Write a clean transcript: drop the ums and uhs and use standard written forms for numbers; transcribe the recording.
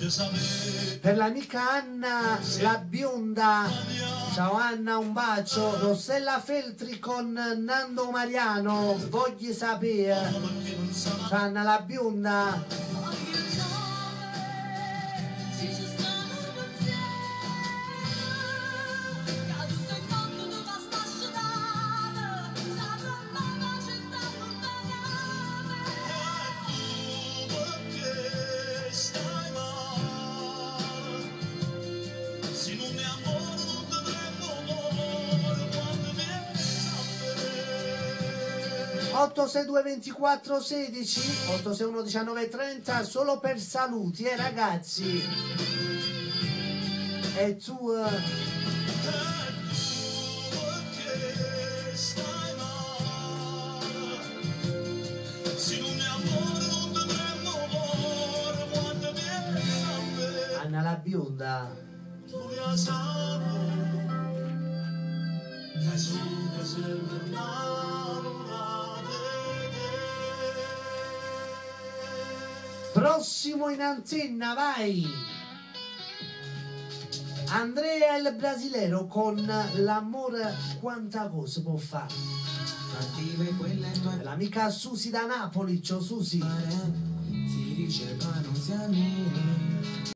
Per l'amica Anna, la bionda. Ciao Anna, un bacio. Rossella Feltri con Nando Mariano, voglio sapere. Ciao Anna, la bionda. Otto 862 24 16 861 19 30 solo per saluti, ragazzi. E tu Anna la bionda. Prossimo in antenna, vai! Andrea il Brasilero con l'amore quanta cosa può fare. L'amica Susi da Napoli, ciao Susi. Si dice ma non si